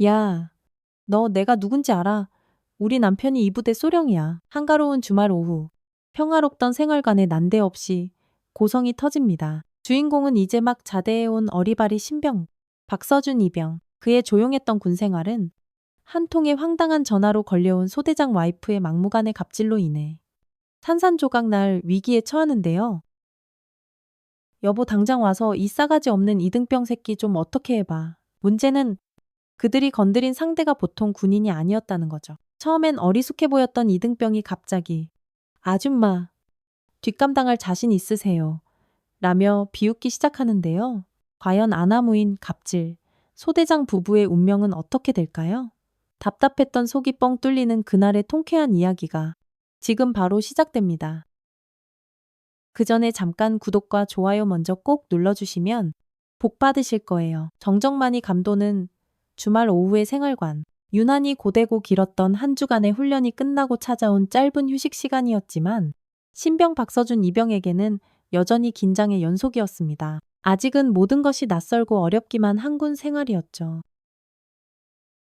야, 너 내가 누군지 알아? 우리 남편이 이 부대 소령이야. 한가로운 주말 오후. 평화롭던 생활관에 난데없이 고성이 터집니다. 주인공은 이제 막 자대해온 어리바리 신병, 박서준 이병. 그의 조용했던 군 생활은 한 통의 황당한 전화로 걸려온 소대장 와이프의 막무가내 갑질로 인해 산산조각 날 위기에 처하는데요. 여보 당장 와서 이 싸가지 없는 이등병 새끼 좀 어떻게 해봐. 문제는 그들이 건드린 상대가 보통 군인이 아니었다는 거죠. 처음엔 어리숙해 보였던 이등병이 갑자기 아줌마, 뒷감당할 자신 있으세요? 라며 비웃기 시작하는데요. 과연 아나무인 갑질, 소대장 부부의 운명은 어떻게 될까요? 답답했던 속이 뻥 뚫리는 그날의 통쾌한 이야기가 지금 바로 시작됩니다. 그 전에 잠깐 구독과 좋아요 먼저 꼭 눌러주시면 복 받으실 거예요. 정정만이 감도는 주말 오후의 생활관. 유난히 고되고 길었던 한 주간의 훈련이 끝나고 찾아온 짧은 휴식 시간이었지만 신병 박서준 이병에게는 여전히 긴장의 연속이었습니다. 아직은 모든 것이 낯설고 어렵기만 한 군 생활이었죠.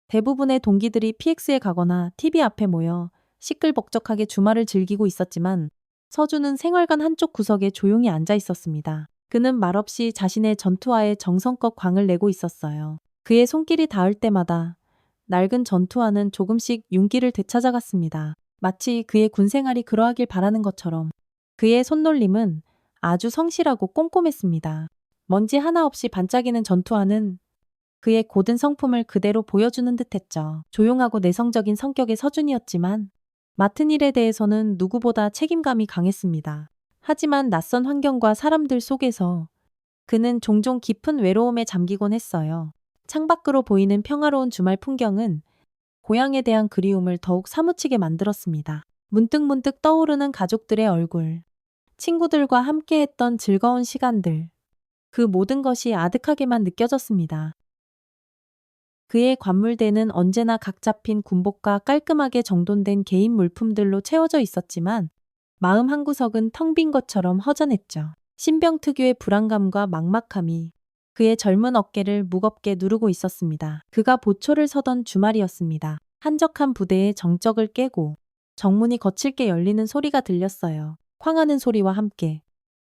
대부분의 동기들이 PX에 가거나 TV 앞에 모여 시끌벅적하게 주말을 즐기고 있었지만 서준은 생활관 한쪽 구석에 조용히 앉아 있었습니다. 그는 말없이 자신의 전투화에 정성껏 광을 내고 있었어요. 그의 손길이 닿을 때마다 낡은 전투화는 조금씩 윤기를 되찾아갔습니다. 마치 그의 군 생활이 그러하길 바라는 것처럼 그의 손놀림은 아주 성실하고 꼼꼼했습니다. 먼지 하나 없이 반짝이는 전투화는 그의 고든 성품을 그대로 보여주는 듯했죠. 조용하고 내성적인 성격의 서준이었지만 맡은 일에 대해서는 누구보다 책임감이 강했습니다. 하지만 낯선 환경과 사람들 속에서 그는 종종 깊은 외로움에 잠기곤 했어요. 창밖으로 보이는 평화로운 주말 풍경은 고향에 대한 그리움을 더욱 사무치게 만들었습니다. 문득문득 떠오르는 가족들의 얼굴, 친구들과 함께했던 즐거운 시간들, 그 모든 것이 아득하게만 느껴졌습니다. 그의 관물대는 언제나 각 잡힌 군복과 깔끔하게 정돈된 개인 물품들로 채워져 있었지만 마음 한구석은 텅 빈 것처럼 허전했죠. 신병 특유의 불안감과 막막함이 그의 젊은 어깨를 무겁게 누르고 있었습니다. 그가 보초를 서던 주말이었습니다. 한적한 부대의 정적을 깨고 정문이 거칠게 열리는 소리가 들렸어요. 쾅하는 소리와 함께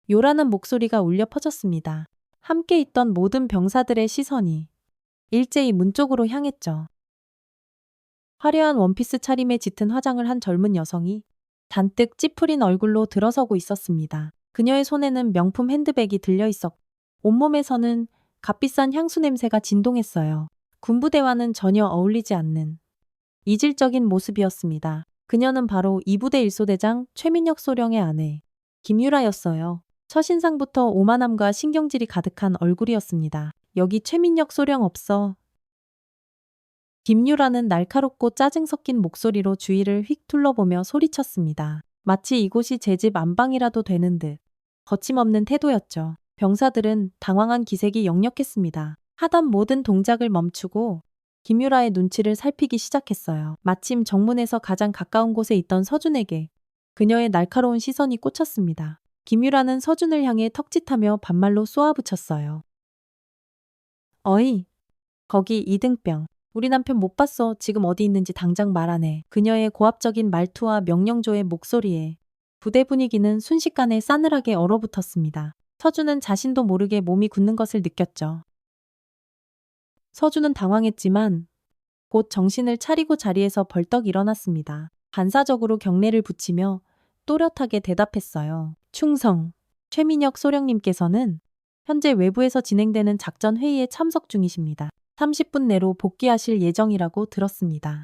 요란한 목소리가 울려 퍼졌습니다. 함께 있던 모든 병사들의 시선이 일제히 문 쪽으로 향했죠. 화려한 원피스 차림에 짙은 화장을 한 젊은 여성이 잔뜩 찌푸린 얼굴로 들어서고 있었습니다. 그녀의 손에는 명품 핸드백이 들려 있었고 온몸에서는 값비싼 향수 냄새가 진동했어요. 군부대와는 전혀 어울리지 않는 이질적인 모습이었습니다. 그녀는 바로 2부대 1소대장 최민혁 소령의 아내 김유라였어요. 첫인상부터 오만함과 신경질이 가득한 얼굴이었습니다. 여기 최민혁 소령 없어. 김유라는 날카롭고 짜증 섞인 목소리로 주위를 휙 둘러보며 소리쳤습니다. 마치 이곳이 제 집 안방이라도 되는 듯 거침없는 태도였죠. 병사들은 당황한 기색이 역력했습니다. 하던 모든 동작을 멈추고 김유라의 눈치를 살피기 시작했어요. 마침 정문에서 가장 가까운 곳에 있던 서준에게 그녀의 날카로운 시선이 꽂혔습니다. 김유라는 서준을 향해 턱짓하며 반말로 쏘아붙였어요. 어이, 거기 이등병. 우리 남편 못 봤어. 지금 어디 있는지 당장 말하네. 그녀의 고압적인 말투와 명령조의 목소리에 부대 분위기는 순식간에 싸늘하게 얼어붙었습니다. 서준은 자신도 모르게 몸이 굳는 것을 느꼈죠. 서준은 당황했지만 곧 정신을 차리고 자리에서 벌떡 일어났습니다. 반사적으로 경례를 붙이며 또렷하게 대답했어요. 충성. 최민혁 소령님께서는 현재 외부에서 진행되는 작전 회의에 참석 중이십니다. 30분 내로 복귀하실 예정이라고 들었습니다.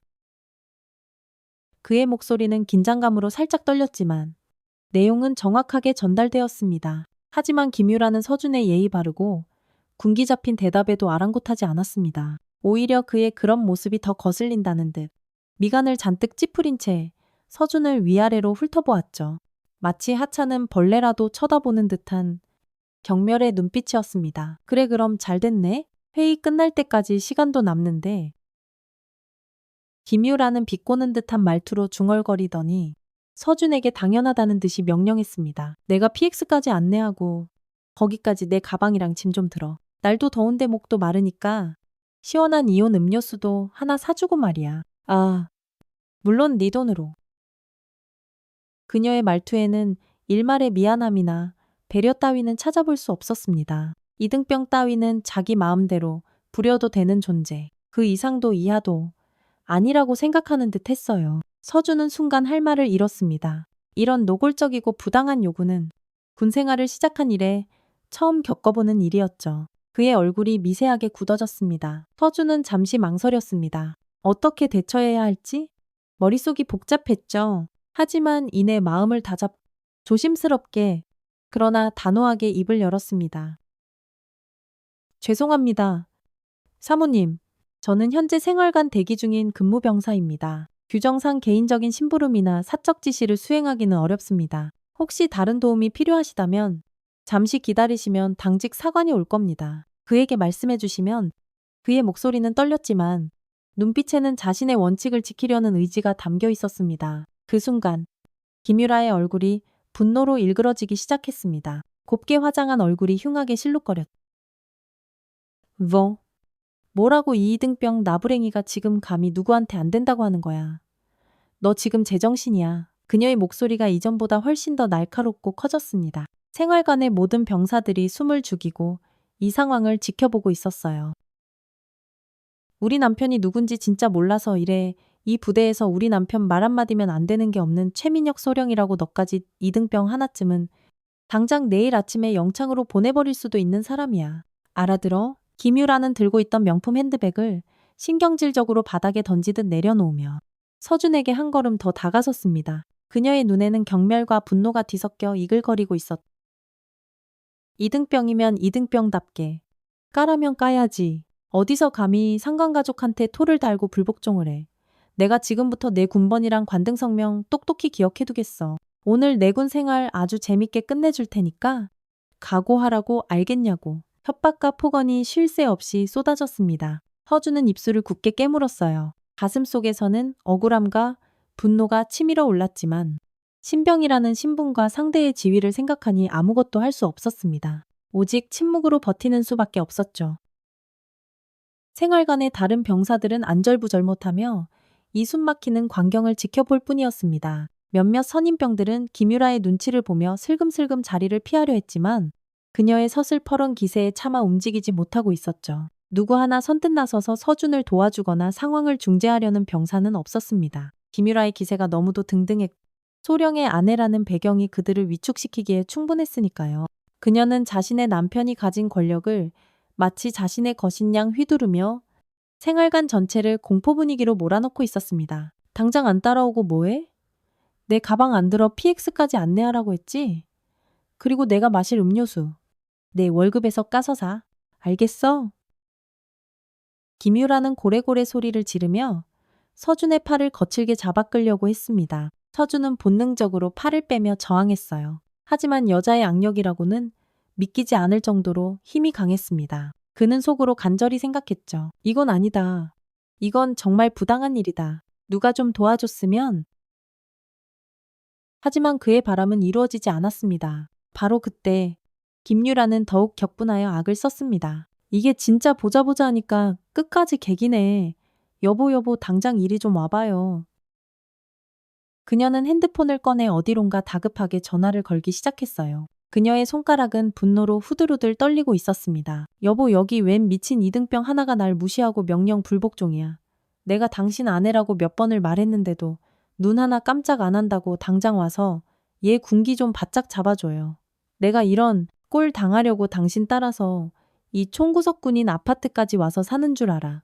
그의 목소리는 긴장감으로 살짝 떨렸지만 내용은 정확하게 전달되었습니다. 하지만 김유라는 서준의 예의 바르고 군기 잡힌 대답에도 아랑곳하지 않았습니다. 오히려 그의 그런 모습이 더 거슬린다는 듯 미간을 잔뜩 찌푸린 채 서준을 위아래로 훑어보았죠. 마치 하찮은 벌레라도 쳐다보는 듯한 경멸의 눈빛이었습니다. 그래 그럼 잘 됐네. 회의 끝날 때까지 시간도 남는데. 김유라는 비꼬는 듯한 말투로 중얼거리더니 서준에게 당연하다는 듯이 명령했습니다. 내가 PX까지 안내하고 거기까지 내 가방이랑 짐 좀 들어. 날도 더운데 목도 마르니까 시원한 이온 음료수도 하나 사주고 말이야. 아, 물론 네 돈으로. 그녀의 말투에는 일말의 미안함이나 배려 따위는 찾아볼 수 없었습니다. 이등병 따위는 자기 마음대로 부려도 되는 존재, 그 이상도 이하도 아니라고 생각하는 듯 했어요. 서준은 순간 할 말을 잃었습니다. 이런 노골적이고 부당한 요구는 군 생활을 시작한 이래 처음 겪어보는 일이었죠. 그의 얼굴이 미세하게 굳어졌습니다. 서준은 잠시 망설였습니다. 어떻게 대처해야 할지? 머릿속이 복잡했죠. 하지만 이내 마음을 다잡 조심스럽게 그러나 단호하게 입을 열었습니다. 죄송합니다. 사모님, 저는 현재 생활관 대기 중인 근무병사입니다. 규정상 개인적인 심부름이나 사적 지시를 수행하기는 어렵습니다. 혹시 다른 도움이 필요하시다면 잠시 기다리시면 당직 사관이 올 겁니다. 그에게 말씀해 주시면 그의 목소리는 떨렸지만 눈빛에는 자신의 원칙을 지키려는 의지가 담겨 있었습니다. 그 순간 김유라의 얼굴이 분노로 일그러지기 시작했습니다. 곱게 화장한 얼굴이 흉하게 실룩거렸. 뭐라고 이 이등병 나부랭이가 지금 감히 누구한테 안 된다고 하는 거야. 너 지금 제정신이야. 그녀의 목소리가 이전보다 훨씬 더 날카롭고 커졌습니다. 생활관의 모든 병사들이 숨을 죽이고 이 상황을 지켜보고 있었어요. 우리 남편이 누군지 진짜 몰라서 이래. 이 부대에서 우리 남편 말 한마디면 안 되는 게 없는 최민혁 소령이라고 너까지 이등병 하나쯤은 당장 내일 아침에 영창으로 보내버릴 수도 있는 사람이야. 알아들어? 김유라는 들고 있던 명품 핸드백을 신경질적으로 바닥에 던지듯 내려놓으며 서준에게 한 걸음 더 다가섰습니다. 그녀의 눈에는 경멸과 분노가 뒤섞여 이글거리고 있었다. 이등병이면 이등병답게 까라면 까야지. 어디서 감히 상관가족한테 토를 달고 불복종을 해. 내가 지금부터 내 군번이랑 관등성명 똑똑히 기억해두겠어. 오늘 내 군 생활 아주 재밌게 끝내줄 테니까 각오하라고 알겠냐고. 협박과 폭언이 쉴 새 없이 쏟아졌습니다. 허주는 입술을 굳게 깨물었어요. 가슴 속에서는 억울함과 분노가 치밀어 올랐지만 신병이라는 신분과 상대의 지위를 생각하니 아무것도 할 수 없었습니다. 오직 침묵으로 버티는 수밖에 없었죠. 생활관의 다른 병사들은 안절부절 못하며 이 숨막히는 광경을 지켜볼 뿐이었습니다. 몇몇 선임병들은 김유라의 눈치를 보며 슬금슬금 자리를 피하려 했지만 그녀의 서슬퍼런 기세에 차마 움직이지 못하고 있었죠. 누구 하나 선뜻 나서서 서준을 도와주거나 상황을 중재하려는 병사는 없었습니다. 김유라의 기세가 너무도 등등했고 소령의 아내라는 배경이 그들을 위축시키기에 충분했으니까요. 그녀는 자신의 남편이 가진 권력을 마치 자신의 것인 양 휘두르며 생활관 전체를 공포 분위기로 몰아넣고 있었습니다. 당장 안 따라오고 뭐해? 내 가방 안 들어 PX까지 안내하라고 했지? 그리고 내가 마실 음료수. 내 월급에서 까서 사. 알겠어? 김유라는 고래고래 소리를 지르며 서준의 팔을 거칠게 잡아 끌려고 했습니다. 서준은 본능적으로 팔을 빼며 저항했어요. 하지만 여자의 악력이라고는 믿기지 않을 정도로 힘이 강했습니다. 그는 속으로 간절히 생각했죠. 이건 아니다. 이건 정말 부당한 일이다. 누가 좀 도와줬으면. 하지만 그의 바람은 이루어지지 않았습니다. 바로 그때 김유라는 더욱 격분하여 악을 썼습니다. 이게 진짜 보자 하니까 끝까지 개기네. 여보 당장 이리 좀 와봐요. 그녀는 핸드폰을 꺼내 어디론가 다급하게 전화를 걸기 시작했어요. 그녀의 손가락은 분노로 후들후들 떨리고 있었습니다. 여보 여기 웬 미친 이등병 하나가 날 무시하고 명령 불복종이야. 내가 당신 아내라고 몇 번을 말했는데도 눈 하나 깜짝 안 한다고 당장 와서 얘 군기 좀 바짝 잡아줘요. 내가 이런 꼴 당하려고 당신 따라서 이 총구석군인 아파트까지 와서 사는 줄 알아.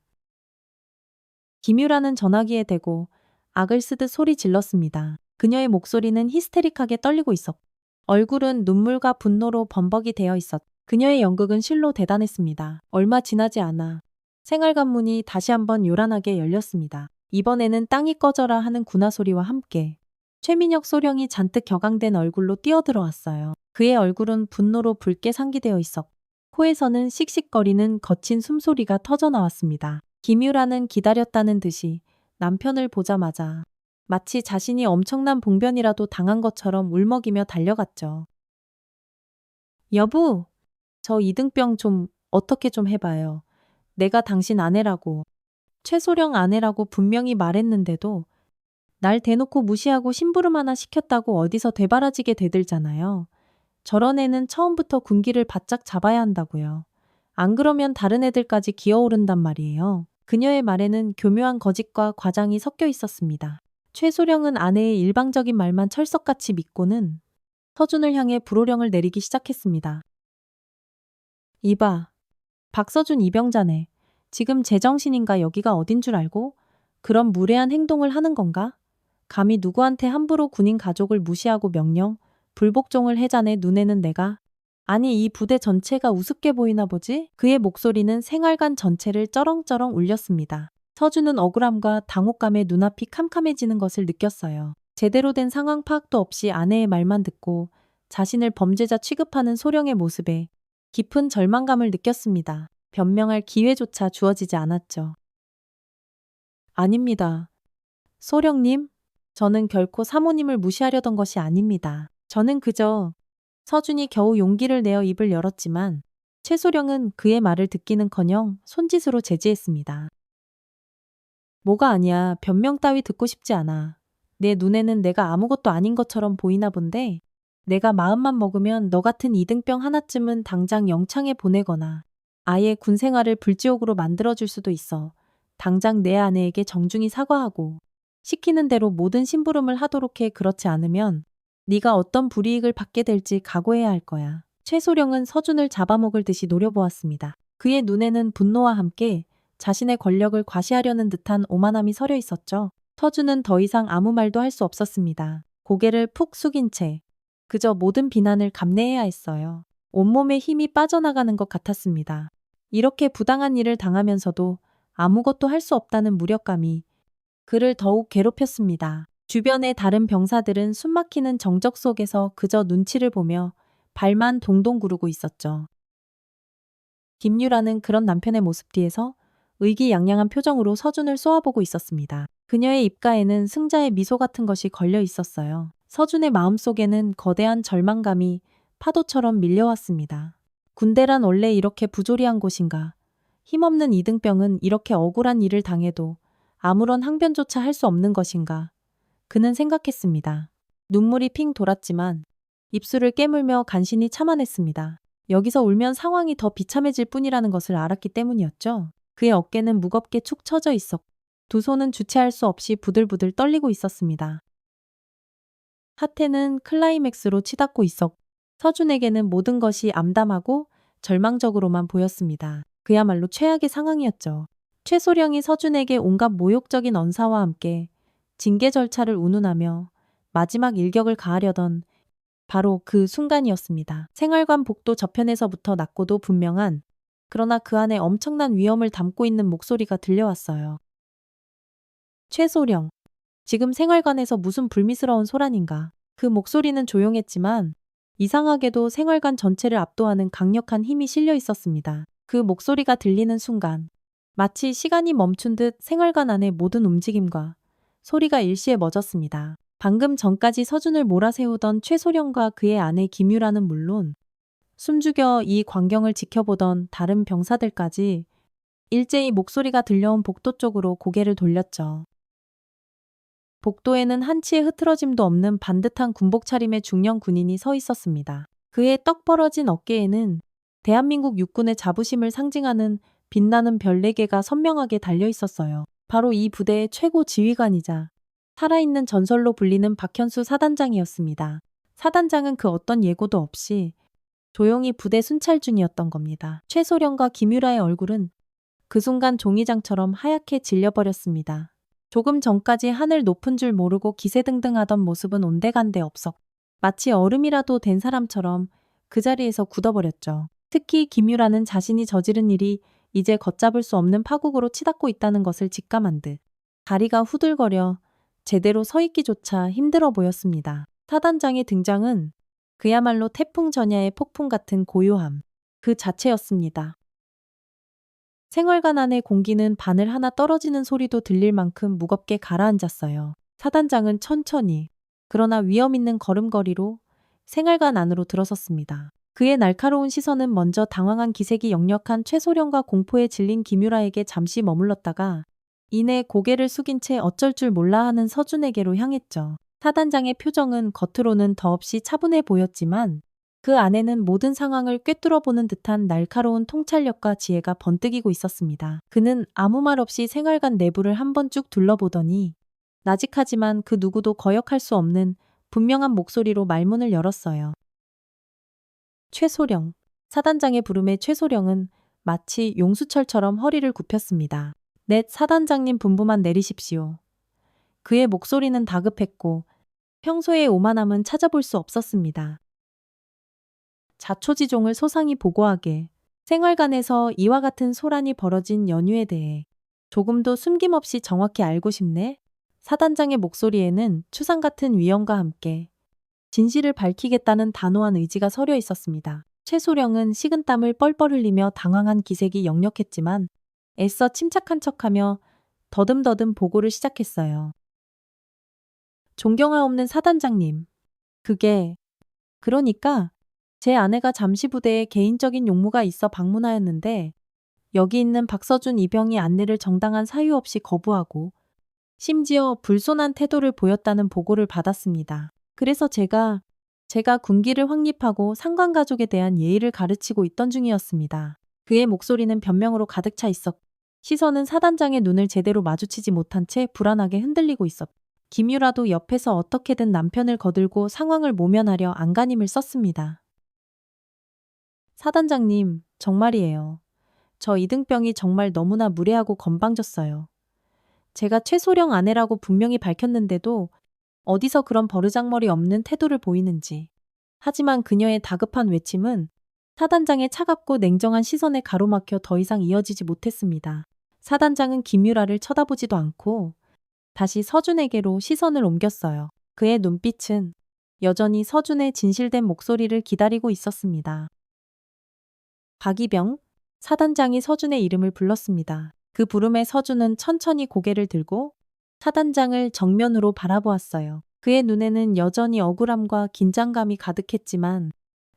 김유라는 전화기에 대고 악을 쓰듯 소리 질렀습니다. 그녀의 목소리는 히스테릭하게 떨리고 있었고 얼굴은 눈물과 분노로 범벅이 되어 있었. 그녀의 연극은 실로 대단했습니다. 얼마 지나지 않아 생활관 문이 다시 한번 요란하게 열렸습니다. 이번에는 땅이 꺼져라 하는 군화 소리와 함께 최민혁 소령이 잔뜩 격앙된 얼굴로 뛰어들어왔어요. 그의 얼굴은 분노로 붉게 상기되어 있었고 코에서는 씩씩거리는 거친 숨소리가 터져나왔습니다. 김유라는 기다렸다는 듯이 남편을 보자마자 마치 자신이 엄청난 봉변이라도 당한 것처럼 울먹이며 달려갔죠. 여보, 저 이등병 좀 어떻게 좀 해봐요. 내가 당신 아내라고, 최소령 아내라고 분명히 말했는데도 날 대놓고 무시하고 심부름 하나 시켰다고 어디서 되바라지게 대들잖아요. 저런 애는 처음부터 군기를 바짝 잡아야 한다고요. 안 그러면 다른 애들까지 기어오른단 말이에요. 그녀의 말에는 교묘한 거짓과 과장이 섞여 있었습니다. 최소령은 아내의 일방적인 말만 철석같이 믿고는 서준을 향해 불호령을 내리기 시작했습니다. 이봐, 박서준 이병자네. 지금 제정신인가 여기가 어딘 줄 알고? 그런 무례한 행동을 하는 건가? 감히 누구한테 함부로 군인 가족을 무시하고 명령, 불복종을 해자네. 눈에는 내가, 아니 이 부대 전체가 우습게 보이나 보지? 그의 목소리는 생활관 전체를 쩌렁쩌렁 울렸습니다. 서준은 억울함과 당혹감에 눈앞이 캄캄해지는 것을 느꼈어요. 제대로 된 상황 파악도 없이 아내의 말만 듣고 자신을 범죄자 취급하는 소령의 모습에 깊은 절망감을 느꼈습니다. 변명할 기회조차 주어지지 않았죠. 아닙니다. 소령님, 저는 결코 사모님을 무시하려던 것이 아닙니다. 저는 그저 서준이 겨우 용기를 내어 입을 열었지만 최소령은 그의 말을 듣기는커녕 손짓으로 제지했습니다. 뭐가 아니야. 변명 따위 듣고 싶지 않아. 내 눈에는 내가 아무것도 아닌 것처럼 보이나 본데 내가 마음만 먹으면 너 같은 이등병 하나쯤은 당장 영창에 보내거나 아예 군 생활을 불지옥으로 만들어줄 수도 있어. 당장 내 아내에게 정중히 사과하고 시키는 대로 모든 심부름을 하도록 해. 그렇지 않으면 네가 어떤 불이익을 받게 될지 각오해야 할 거야. 최소령은 서준을 잡아먹을 듯이 노려보았습니다. 그의 눈에는 분노와 함께 자신의 권력을 과시하려는 듯한 오만함이 서려 있었죠. 서준은 더 이상 아무 말도 할 수 없었습니다. 고개를 푹 숙인 채 그저 모든 비난을 감내해야 했어요. 온몸에 힘이 빠져나가는 것 같았습니다. 이렇게 부당한 일을 당하면서도 아무것도 할 수 없다는 무력감이 그를 더욱 괴롭혔습니다. 주변의 다른 병사들은 숨막히는 정적 속에서 그저 눈치를 보며 발만 동동 구르고 있었죠. 김유라는 그런 남편의 모습 뒤에서 의기양양한 표정으로 서준을 쏘아보고 있었습니다. 그녀의 입가에는 승자의 미소 같은 것이 걸려 있었어요. 서준의 마음속에는 거대한 절망감이 파도처럼 밀려왔습니다. 군대란 원래 이렇게 부조리한 곳인가? 힘없는 이등병은 이렇게 억울한 일을 당해도 아무런 항변조차 할 수 없는 것인가? 그는 생각했습니다. 눈물이 핑 돌았지만 입술을 깨물며 간신히 참아냈습니다. 여기서 울면 상황이 더 비참해질 뿐이라는 것을 알았기 때문이었죠. 그의 어깨는 무겁게 축 처져 있었고 두 손은 주체할 수 없이 부들부들 떨리고 있었습니다. 사태는 클라이맥스로 치닫고 있었고 서준에게는 모든 것이 암담하고 절망적으로만 보였습니다. 그야말로 최악의 상황이었죠. 최소령이 서준에게 온갖 모욕적인 언사와 함께 징계 절차를 운운하며 마지막 일격을 가하려던 바로 그 순간이었습니다. 생활관 복도 저편에서부터 낮고도 분명한 그러나 그 안에 엄청난 위험을 담고 있는 목소리가 들려왔어요. 최소령, 지금 생활관에서 무슨 불미스러운 소란인가. 그 목소리는 조용했지만 이상하게도 생활관 전체를 압도하는 강력한 힘이 실려 있었습니다. 그 목소리가 들리는 순간 마치 시간이 멈춘 듯 생활관 안의 모든 움직임과 소리가 일시에 멎었습니다. 방금 전까지 서준을 몰아세우던 최소령과 그의 아내 김유라는 물론 숨죽여 이 광경을 지켜보던 다른 병사들까지 일제히 목소리가 들려온 복도 쪽으로 고개를 돌렸죠. 복도에는 한치의 흐트러짐도 없는 반듯한 군복 차림의 중년 군인이 서 있었습니다. 그의 떡 벌어진 어깨에는 대한민국 육군의 자부심을 상징하는 빛나는 별 4개가 선명하게 달려 있었어요. 바로 이 부대의 최고 지휘관이자 살아있는 전설로 불리는 박현수 사단장이었습니다. 사단장은 그 어떤 예고도 없이 조용히 부대 순찰 중이었던 겁니다. 최소령과 김유라의 얼굴은 그 순간 종이장처럼 하얗게 질려버렸습니다. 조금 전까지 하늘 높은 줄 모르고 기세등등하던 모습은 온데간데 없었 마치 얼음이라도 된 사람처럼 그 자리에서 굳어버렸죠. 특히 김유라는 자신이 저지른 일이 이제 걷잡을 수 없는 파국으로 치닫고 있다는 것을 직감한 듯 다리가 후들거려 제대로 서 있기조차 힘들어 보였습니다. 사단장의 등장은 그야말로 태풍 전야의 폭풍 같은 고요함 그 자체였습니다. 생활관 안의 공기는 바늘 하나 떨어지는 소리도 들릴 만큼 무겁게 가라앉았어요. 사단장은 천천히 그러나 위험 있는 걸음걸이로 생활관 안으로 들어섰습니다. 그의 날카로운 시선은 먼저 당황한 기색이 역력한 최소령과 공포에 질린 김유라에게 잠시 머물렀다가 이내 고개를 숙인 채 어쩔 줄 몰라 하는 서준에게로 향했죠. 사단장의 표정은 겉으로는 더없이 차분해 보였지만 그 안에는 모든 상황을 꿰뚫어보는 듯한 날카로운 통찰력과 지혜가 번뜩이고 있었습니다. 그는 아무 말 없이 생활관 내부를 한번 쭉 둘러보더니 나직하지만 그 누구도 거역할 수 없는 분명한 목소리로 말문을 열었어요. 최소령. 사단장의 부름에 최소령은 마치 용수철처럼 허리를 굽혔습니다. 넷 사단장님 분부만 내리십시오. 그의 목소리는 다급했고 평소의 오만함은 찾아볼 수 없었습니다. 자초지종을 소상히 보고하게 생활관에서 이와 같은 소란이 벌어진 연유에 대해 조금도 숨김없이 정확히 알고 싶네. 사단장의 목소리에는 추상 같은 위엄과 함께 진실을 밝히겠다는 단호한 의지가 서려 있었습니다. 최소령은 식은땀을 뻘뻘 흘리며 당황한 기색이 역력했지만 애써 침착한 척하며 더듬더듬 보고를 시작했어요. 존경하옵는 사단장님. 그러니까 제 아내가 잠시 부대에 개인적인 용무가 있어 방문하였는데 여기 있는 박서준 이병이 안내를 정당한 사유 없이 거부하고 심지어 불손한 태도를 보였다는 보고를 받았습니다. 그래서 제가 군기를 확립하고 상관 가족에 대한 예의를 가르치고 있던 중이었습니다. 그의 목소리는 변명으로 가득 차 있었고 시선은 사단장의 눈을 제대로 마주치지 못한 채 불안하게 흔들리고 있었다. 김유라도 옆에서 어떻게든 남편을 거들고 상황을 모면하려 안간힘을 썼습니다. 사단장님, 정말이에요. 저 이등병이 정말 너무나 무례하고 건방졌어요. 제가 최소령 아내라고 분명히 밝혔는데도 어디서 그런 버르장머리 없는 태도를 보이는지. 하지만 그녀의 다급한 외침은 사단장의 차갑고 냉정한 시선에 가로막혀 더 이상 이어지지 못했습니다. 사단장은 김유라를 쳐다보지도 않고 다시 서준에게로 시선을 옮겼어요. 그의 눈빛은 여전히 서준의 진실된 목소리를 기다리고 있었습니다. 박이병, 사단장이 서준의 이름을 불렀습니다. 그 부름에 서준은 천천히 고개를 들고 사단장을 정면으로 바라보았어요. 그의 눈에는 여전히 억울함과 긴장감이 가득했지만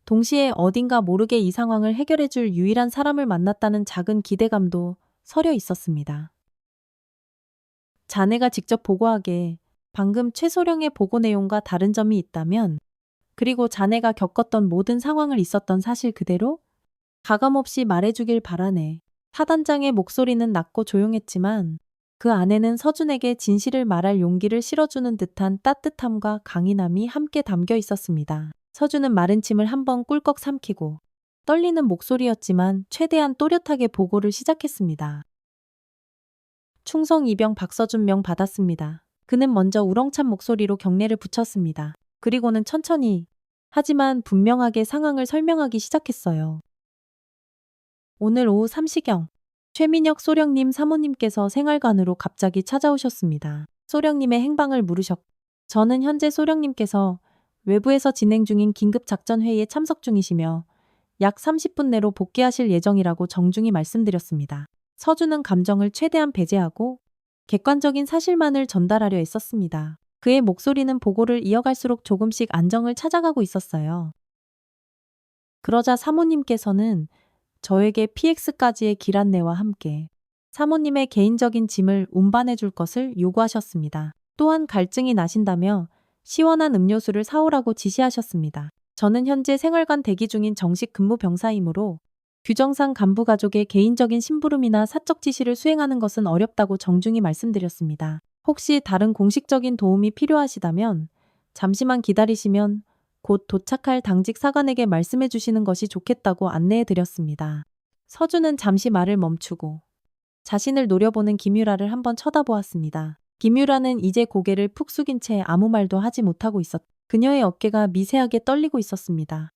동시에 어딘가 모르게 이 상황을 해결해줄 유일한 사람을 만났다는 작은 기대감도 서려 있었습니다. 자네가 직접 보고하게 방금 최소령의 보고 내용과 다른 점이 있다면 그리고 자네가 겪었던 모든 상황을 있었던 사실 그대로 가감없이 말해주길 바라네. 사단장의 목소리는 낮고 조용했지만 그 안에는 서준에게 진실을 말할 용기를 실어주는 듯한 따뜻함과 강인함이 함께 담겨 있었습니다. 서준은 마른 침을 한번 꿀꺽 삼키고 떨리는 목소리였지만 최대한 또렷하게 보고를 시작했습니다. 충성 이병 박서준 명 받았습니다. 그는 먼저 우렁찬 목소리로 경례를 붙였습니다. 그리고는 천천히 하지만 분명하게 상황을 설명하기 시작했어요. 오늘 오후 3시경 최민혁 소령님 사모님께서 생활관으로 갑자기 찾아오셨습니다. 소령님의 행방을 물으셨고 저는 현재 소령님께서 외부에서 진행 중인 긴급작전회의에 참석 중이시며 약 30분 내로 복귀하실 예정이라고 정중히 말씀드렸습니다. 서준은 감정을 최대한 배제하고 객관적인 사실만을 전달하려 애썼습니다. 그의 목소리는 보고를 이어갈수록 조금씩 안정을 찾아가고 있었어요. 그러자 사모님께서는 저에게 PX까지의 길 안내와 함께 사모님의 개인적인 짐을 운반해 줄 것을 요구하셨습니다. 또한 갈증이 나신다며 시원한 음료수를 사오라고 지시하셨습니다. 저는 현재 생활관 대기 중인 정식 근무 병사이므로 규정상 간부 가족의 개인적인 심부름이나 사적 지시를 수행하는 것은 어렵다고 정중히 말씀드렸습니다. 혹시 다른 공식적인 도움이 필요하시다면 잠시만 기다리시면 곧 도착할 당직 사관에게 말씀해 주시는 것이 좋겠다고 안내해 드렸습니다. 서준은 잠시 말을 멈추고 자신을 노려보는 김유라를 한번 쳐다보았습니다. 김유라는 이제 고개를 푹 숙인 채 아무 말도 하지 못하고 있었다. 그녀의 어깨가 미세하게 떨리고 있었습니다.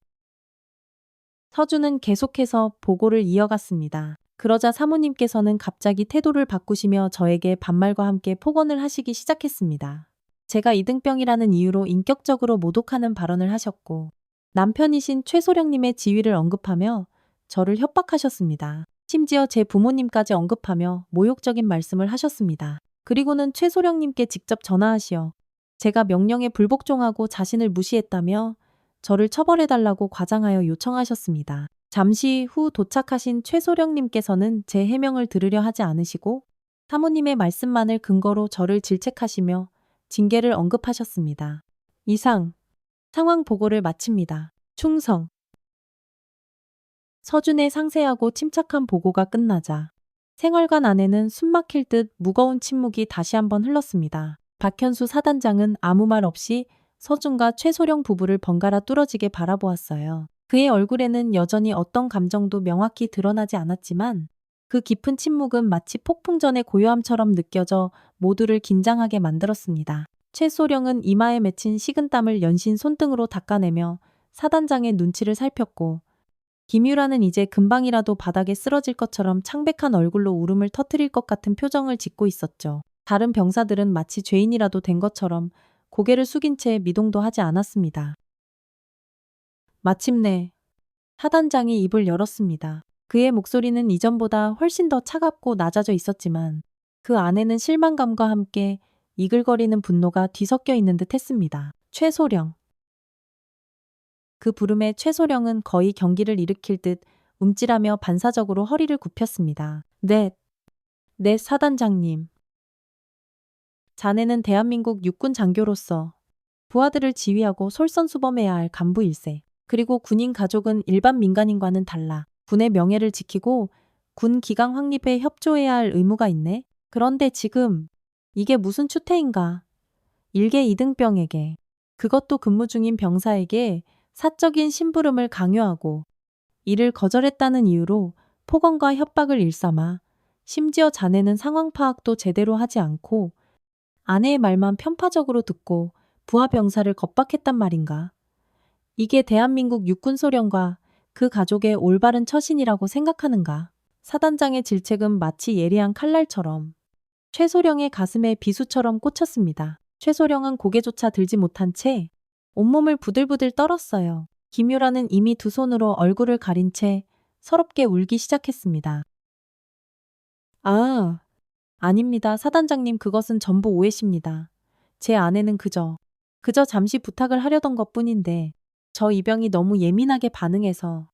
서준은 계속해서 보고를 이어갔습니다. 그러자 사모님께서는 갑자기 태도를 바꾸시며 저에게 반말과 함께 폭언을 하시기 시작했습니다. 제가 이등병이라는 이유로 인격적으로 모독하는 발언을 하셨고 남편이신 최소령님의 지위를 언급하며 저를 협박하셨습니다. 심지어 제 부모님까지 언급하며 모욕적인 말씀을 하셨습니다. 그리고는 최소령님께 직접 전화하시어 제가 명령에 불복종하고 자신을 무시했다며 저를 처벌해달라고 과장하여 요청하셨습니다. 잠시 후 도착하신 최소령님께서는 제 해명을 들으려 하지 않으시고 사모님의 말씀만을 근거로 저를 질책하시며 징계를 언급하셨습니다. 이상 상황 보고를 마칩니다. 충성. 서준의 상세하고 침착한 보고가 끝나자 생활관 안에는 숨막힐 듯 무거운 침묵이 다시 한번 흘렀습니다. 박현수 사단장은 아무 말 없이 서준과 최소령 부부를 번갈아 뚫어지게 바라보았어요. 그의 얼굴에는 여전히 어떤 감정도 명확히 드러나지 않았지만 그 깊은 침묵은 마치 폭풍 전의 고요함처럼 느껴져 모두를 긴장하게 만들었습니다. 최소령은 이마에 맺힌 식은땀을 연신 손등으로 닦아내며 사단장의 눈치를 살폈고 김유라는 이제 금방이라도 바닥에 쓰러질 것처럼 창백한 얼굴로 울음을 터뜨릴 것 같은 표정을 짓고 있었죠. 다른 병사들은 마치 죄인이라도 된 것처럼 고개를 숙인 채 미동도 하지 않았습니다. 마침내 사단장이 입을 열었습니다. 그의 목소리는 이전보다 훨씬 더 차갑고 낮아져 있었지만 그 안에는 실망감과 함께 이글거리는 분노가 뒤섞여 있는 듯 했습니다. 최소령. 그 부름에 최소령은 거의 경기를 일으킬 듯 움찔하며 반사적으로 허리를 굽혔습니다. 네 사단장님. 자네는 대한민국 육군 장교로서 부하들을 지휘하고 솔선수범해야 할 간부일세. 그리고 군인 가족은 일반 민간인과는 달라 군의 명예를 지키고 군 기강 확립에 협조해야 할 의무가 있네. 그런데 지금 이게 무슨 추태인가. 일개 이등병에게, 그것도 근무 중인 병사에게 사적인 심부름을 강요하고 이를 거절했다는 이유로 폭언과 협박을 일삼아 심지어 자네는 상황 파악도 제대로 하지 않고 아내의 말만 편파적으로 듣고 부하 병사를 겁박했단 말인가. 이게 대한민국 육군소령과 그 가족의 올바른 처신이라고 생각하는가. 사단장의 질책은 마치 예리한 칼날처럼 최소령의 가슴에 비수처럼 꽂혔습니다. 최소령은 고개조차 들지 못한 채 온몸을 부들부들 떨었어요. 김유라는 이미 두 손으로 얼굴을 가린 채 서럽게 울기 시작했습니다. 아, 아닙니다. 사단장님, 그것은 전부 오해십니다. 제 아내는 그저 잠시 부탁을 하려던 것뿐인데 저 이병이 너무 예민하게 반응해서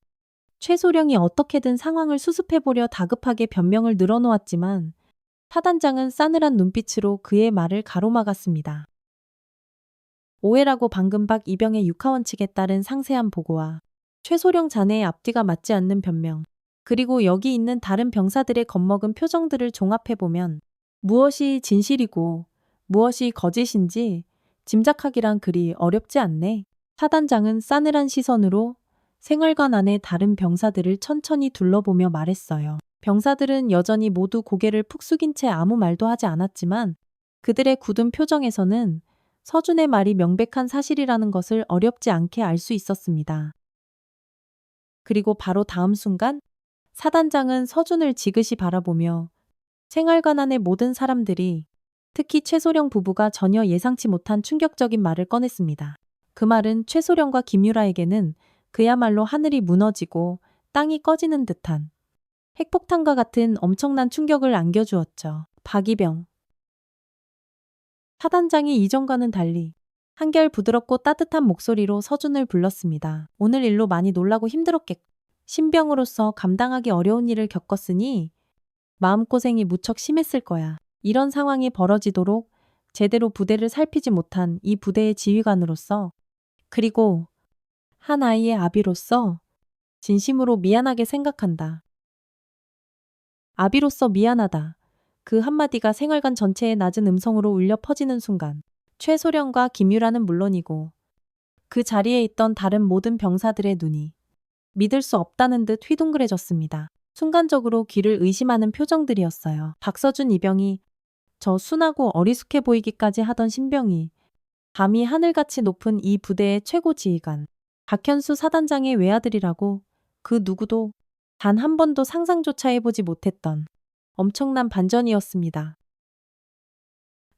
최소령이 어떻게든 상황을 수습해보려 다급하게 변명을 늘어놓았지만 사단장은 싸늘한 눈빛으로 그의 말을 가로막았습니다. 오해라고 방금 박 이병의 육하원 측에 따른 상세한 보고와 최소령 자네의 앞뒤가 맞지 않는 변명, 그리고 여기 있는 다른 병사들의 겁먹은 표정들을 종합해보면 무엇이 진실이고 무엇이 거짓인지 짐작하기란 그리 어렵지 않네. 사단장은 싸늘한 시선으로 생활관 안의 다른 병사들을 천천히 둘러보며 말했어요. 병사들은 여전히 모두 고개를 푹 숙인 채 아무 말도 하지 않았지만 그들의 굳은 표정에서는 서준의 말이 명백한 사실이라는 것을 어렵지 않게 알 수 있었습니다. 그리고 바로 다음 순간 사단장은 서준을 지그시 바라보며 생활관 안의 모든 사람들이, 특히 최소령 부부가 전혀 예상치 못한 충격적인 말을 꺼냈습니다. 그 말은 최소령과 김유라에게는 그야말로 하늘이 무너지고 땅이 꺼지는 듯한 핵폭탄과 같은 엄청난 충격을 안겨주었죠. 박이병. 사단장이 이전과는 달리 한결 부드럽고 따뜻한 목소리로 서준을 불렀습니다. 오늘 일로 많이 놀라고 힘들었겠고 신병으로서 감당하기 어려운 일을 겪었으니 마음고생이 무척 심했을 거야. 이런 상황이 벌어지도록 제대로 부대를 살피지 못한 이 부대의 지휘관으로서, 그리고 한 아이의 아비로서 진심으로 미안하게 생각한다. 아비로서 미안하다. 그 한마디가 생활관 전체의 낮은 음성으로 울려 퍼지는 순간 최소령과 김유라는 물론이고 그 자리에 있던 다른 모든 병사들의 눈이 믿을 수 없다는 듯 휘둥그레졌습니다. 순간적으로 귀를 의심하는 표정들이었어요. 박서준 이병이, 저 순하고 어리숙해 보이기까지 하던 신병이 감히 하늘같이 높은 이 부대의 최고 지휘관 박현수 사단장의 외아들이라고, 그 누구도 단 한 번도 상상조차 해보지 못했던 엄청난 반전이었습니다.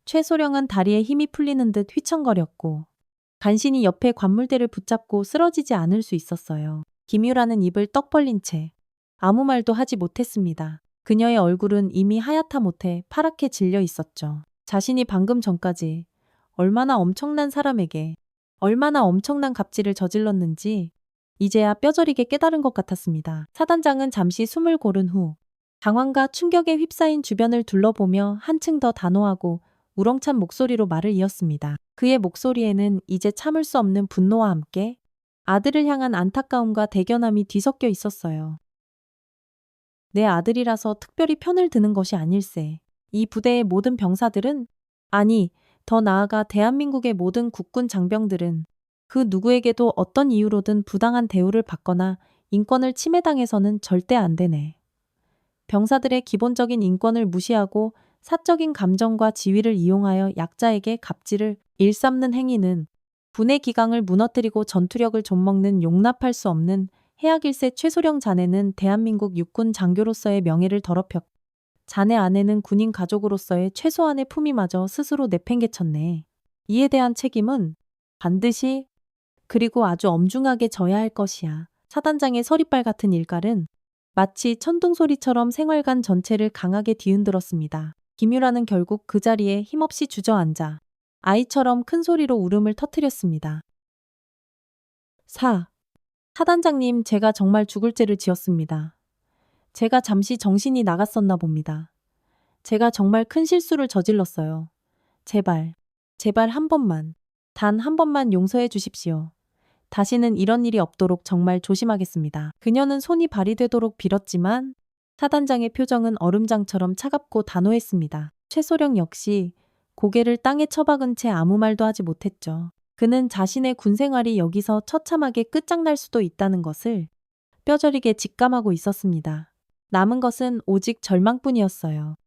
최소령은 다리에 힘이 풀리는 듯 휘청거렸고 간신히 옆에 관물대를 붙잡고 쓰러지지 않을 수 있었어요. 김유라는 입을 떡 벌린 채 아무 말도 하지 못했습니다. 그녀의 얼굴은 이미 하얗다 못해 파랗게 질려 있었죠. 자신이 방금 전까지 얼마나 엄청난 사람에게 얼마나 엄청난 갑질을 저질렀는지 이제야 뼈저리게 깨달은 것 같았습니다. 사단장은 잠시 숨을 고른 후 당황과 충격에 휩싸인 주변을 둘러보며 한층 더 단호하고 우렁찬 목소리로 말을 이었습니다. 그의 목소리에는 이제 참을 수 없는 분노와 함께 아들을 향한 안타까움과 대견함이 뒤섞여 있었어요. 내 아들이라서 특별히 편을 드는 것이 아닐세. 이 부대의 모든 병사들은, 아니, 더 나아가 대한민국의 모든 국군 장병들은 그 누구에게도 어떤 이유로든 부당한 대우를 받거나 인권을 침해당해서는 절대 안 되네. 병사들의 기본적인 인권을 무시하고 사적인 감정과 지위를 이용하여 약자에게 갑질을 일삼는 행위는 분의 기강을 무너뜨리고 전투력을 좀먹는 용납할 수 없는 해악일세. 최소령 자네는 대한민국 육군 장교로서의 명예를 더럽혔고 자네 아내는 군인 가족으로서의 최소한의 품위마저 스스로 내팽개쳤네. 이에 대한 책임은 반드시 그리고 아주 엄중하게 져야 할 것이야. 사단장의 서리빨 같은 일갈은 마치 천둥소리처럼 생활관 전체를 강하게 뒤흔들었습니다. 김유라는 결국 그 자리에 힘없이 주저앉아 아이처럼 큰 소리로 울음을 터뜨렸습니다. 사단장님, 제가 정말 죽을 죄를 지었습니다. 제가 잠시 정신이 나갔었나 봅니다. 제가 정말 큰 실수를 저질렀어요. 제발 한 번만, 단 한 번만 용서해 주십시오. 다시는 이런 일이 없도록 정말 조심하겠습니다. 그녀는 손이 발이 되도록 빌었지만 사단장의 표정은 얼음장처럼 차갑고 단호했습니다. 최소령 역시 고개를 땅에 처박은 채 아무 말도 하지 못했죠. 그는 자신의 군생활이 여기서 처참하게 끝장날 수도 있다는 것을 뼈저리게 직감하고 있었습니다. 남은 것은 오직 절망뿐이었어요.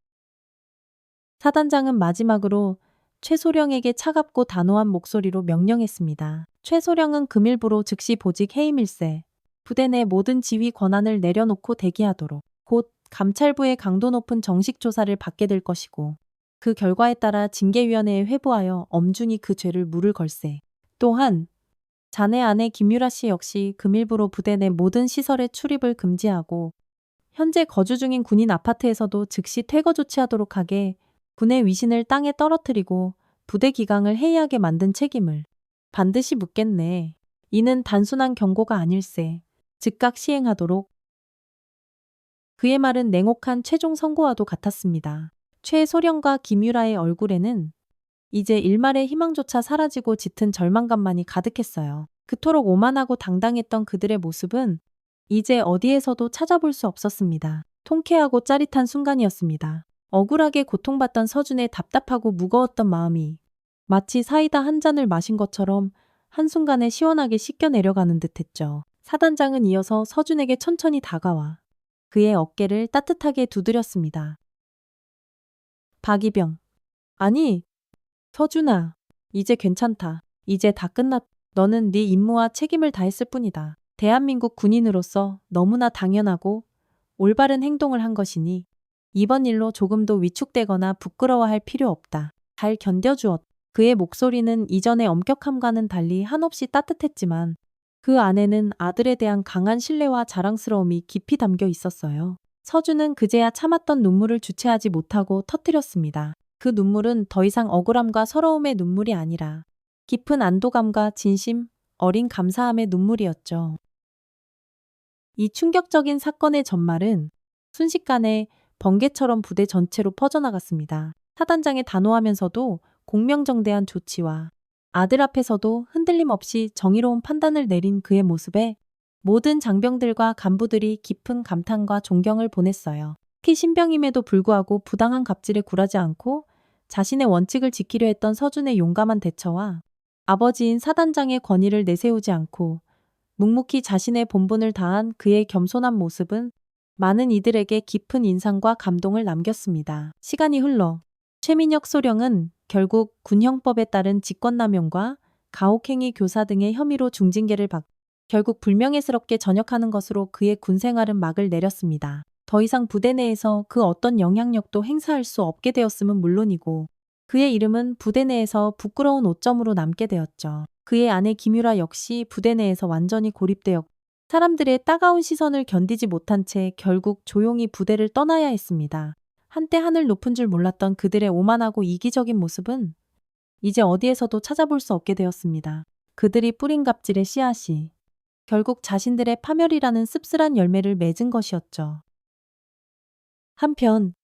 사단장은 마지막으로 최소령에게 차갑고 단호한 목소리로 명령했습니다. 최소령은 금일부로 즉시 보직 해임일세. 부대 내 모든 지휘 권한을 내려놓고 대기하도록. 곧 감찰부의 강도 높은 정식 조사를 받게 될 것이고 그 결과에 따라 징계위원회에 회부하여 엄중히 그 죄를 물을 걸세. 또한 자네 아내 김유라 씨 역시 금일부로 부대 내 모든 시설의 출입을 금지하고 현재 거주 중인 군인 아파트에서도 즉시 퇴거 조치하도록 하게 군의 위신을 땅에 떨어뜨리고 부대 기강을 해이하게 만든 책임을 반드시 묻겠네. 이는 단순한 경고가 아닐세. 즉각 시행하도록. 그의 말은 냉혹한 최종 선고와도 같았습니다. 최소령과 김유라의 얼굴에는 이제 일말의 희망조차 사라지고 짙은 절망감만이 가득했어요. 그토록 오만하고 당당했던 그들의 모습은 이제 어디에서도 찾아볼 수 없었습니다. 통쾌하고 짜릿한 순간이었습니다. 억울하게 고통받던 서준의 답답하고 무거웠던 마음이 마치 사이다 한 잔을 마신 것처럼 한순간에 시원하게 씻겨 내려가는 듯했죠. 사단장은 이어서 서준에게 천천히 다가와 그의 어깨를 따뜻하게 두드렸습니다. 박이병. 아니, 서준아. 이제 괜찮다. 이제 다 끝났다. 너는 네 임무와 책임을 다했을 뿐이다. 대한민국 군인으로서 너무나 당연하고 올바른 행동을 한 것이니 이번 일로 조금도 위축되거나 부끄러워할 필요 없다. 잘 견뎌주었다. 그의 목소리는 이전의 엄격함과는 달리 한없이 따뜻했지만 그 안에는 아들에 대한 강한 신뢰와 자랑스러움이 깊이 담겨 있었어요. 서준은 그제야 참았던 눈물을 주체하지 못하고 터뜨렸습니다. 그 눈물은 더 이상 억울함과 서러움의 눈물이 아니라 깊은 안도감과 진심, 어린 감사함의 눈물이었죠. 이 충격적인 사건의 전말은 순식간에 번개처럼 부대 전체로 퍼져나갔습니다. 사단장의 단호하면서도 공명정대한 조치와 아들 앞에서도 흔들림 없이 정의로운 판단을 내린 그의 모습에 모든 장병들과 간부들이 깊은 감탄과 존경을 보냈어요. 특히 신병임에도 불구하고 부당한 갑질에 굴하지 않고 자신의 원칙을 지키려 했던 서준의 용감한 대처와 아버지인 사단장의 권위를 내세우지 않고 묵묵히 자신의 본분을 다한 그의 겸손한 모습은 많은 이들에게 깊은 인상과 감동을 남겼습니다. 시간이 흘러 최민혁 소령은 결국 군형법에 따른 직권남용과 가혹행위 교사 등의 혐의로 중징계를 받고 결국 불명예스럽게 전역하는 것으로 그의 군생활은 막을 내렸습니다. 더 이상 부대 내에서 그 어떤 영향력도 행사할 수 없게 되었음은 물론이고 그의 이름은 부대 내에서 부끄러운 오점으로 남게 되었죠. 그의 아내 김유라 역시 부대 내에서 완전히 고립되었고 사람들의 따가운 시선을 견디지 못한 채 결국 조용히 부대를 떠나야 했습니다. 한때 하늘 높은 줄 몰랐던 그들의 오만하고 이기적인 모습은 이제 어디에서도 찾아볼 수 없게 되었습니다. 그들이 뿌린 갑질의 씨앗이 결국 자신들의 파멸이라는 씁쓸한 열매를 맺은 것이었죠. 한편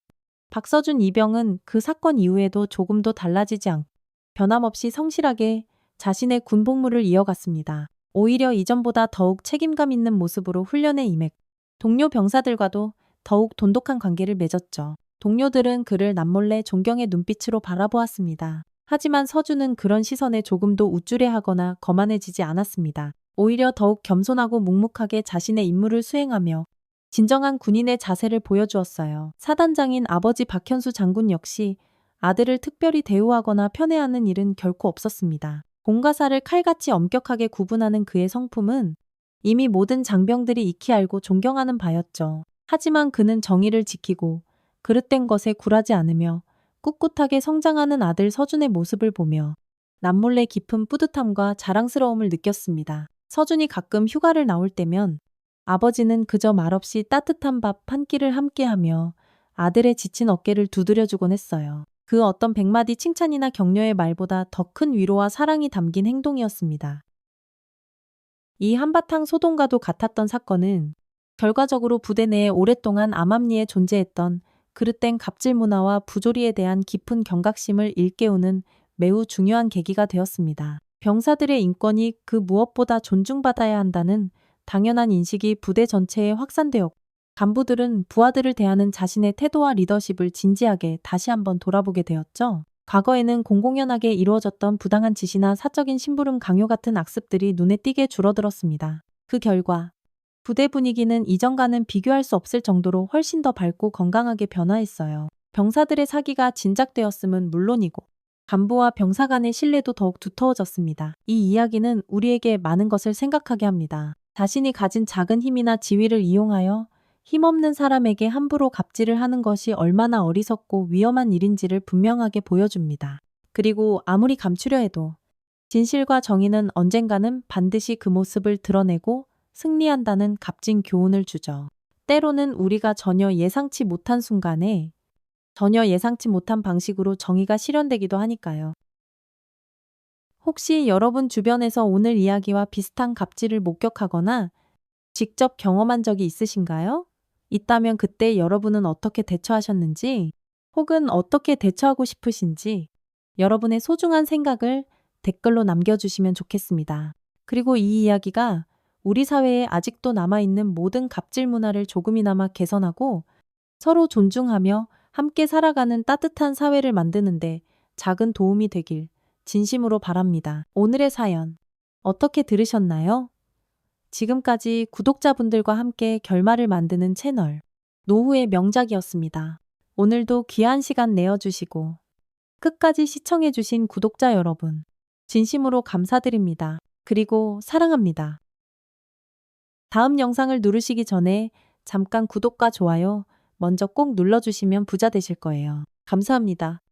박서준 이병은 그 사건 이후에도 조금도 달라지지 않고 변함없이 성실하게 자신의 군복무를 이어갔습니다. 오히려 이전보다 더욱 책임감 있는 모습으로 훈련에 임했고 동료 병사들과도 더욱 돈독한 관계를 맺었죠. 동료들은 그를 남몰래 존경의 눈빛으로 바라보았습니다. 하지만 서준은 그런 시선에 조금도 우쭐해하거나 거만해지지 않았습니다. 오히려 더욱 겸손하고 묵묵하게 자신의 임무를 수행하며 진정한 군인의 자세를 보여주었어요. 사단장인 아버지 박현수 장군 역시 아들을 특별히 대우하거나 편애하는 일은 결코 없었습니다. 공과사를 칼같이 엄격하게 구분하는 그의 성품은 이미 모든 장병들이 익히 알고 존경하는 바였죠. 하지만 그는 정의를 지키고 그릇된 것에 굴하지 않으며 꿋꿋하게 성장하는 아들 서준의 모습을 보며 남몰래 깊은 뿌듯함과 자랑스러움을 느꼈습니다. 서준이 가끔 휴가를 나올 때면 아버지는 그저 말없이 따뜻한 밥 한 끼를 함께하며 아들의 지친 어깨를 두드려주곤 했어요. 그 어떤 100마디 칭찬이나 격려의 말보다 더 큰 위로와 사랑이 담긴 행동이었습니다. 이 한바탕 소동과도 같았던 사건은 결과적으로 부대 내에 오랫동안 암암리에 존재했던 그릇된 갑질 문화와 부조리에 대한 깊은 경각심을 일깨우는 매우 중요한 계기가 되었습니다. 병사들의 인권이 그 무엇보다 존중받아야 한다는 당연한 인식이 부대 전체에 확산되었고 간부들은 부하들을 대하는 자신의 태도와 리더십을 진지하게 다시 한번 돌아보게 되었죠. 과거에는 공공연하게 이루어졌던 부당한 지시나 사적인 심부름 강요 같은 악습들이 눈에 띄게 줄어들었습니다. 그 결과 부대 분위기는 이전과는 비교할 수 없을 정도로 훨씬 더 밝고 건강하게 변화했어요. 병사들의 사기가 진작되었음은 물론이고 간부와 병사 간의 신뢰도 더욱 두터워졌습니다. 이 이야기는 우리에게 많은 것을 생각하게 합니다. 자신이 가진 작은 힘이나 지위를 이용하여 힘없는 사람에게 함부로 갑질을 하는 것이 얼마나 어리석고 위험한 일인지를 분명하게 보여줍니다. 그리고 아무리 감추려 해도 진실과 정의는 언젠가는 반드시 그 모습을 드러내고 승리한다는 값진 교훈을 주죠. 때로는 우리가 전혀 예상치 못한 순간에 전혀 예상치 못한 방식으로 정의가 실현되기도 하니까요. 혹시 여러분 주변에서 오늘 이야기와 비슷한 갑질을 목격하거나 직접 경험한 적이 있으신가요? 있다면 그때 여러분은 어떻게 대처하셨는지, 혹은 어떻게 대처하고 싶으신지 여러분의 소중한 생각을 댓글로 남겨주시면 좋겠습니다. 그리고 이 이야기가 우리 사회에 아직도 남아있는 모든 갑질 문화를 조금이나마 개선하고 서로 존중하며 함께 살아가는 따뜻한 사회를 만드는데 작은 도움이 되길 진심으로 바랍니다. 오늘의 사연 어떻게 들으셨나요? 지금까지 구독자분들과 함께 결말을 만드는 채널 노후의 명작이었습니다. 오늘도 귀한 시간 내어주시고 끝까지 시청해주신 구독자 여러분 진심으로 감사드립니다. 그리고 사랑합니다. 다음 영상을 누르시기 전에 잠깐 구독과 좋아요 먼저 꼭 눌러주시면 부자 되실 거예요. 감사합니다.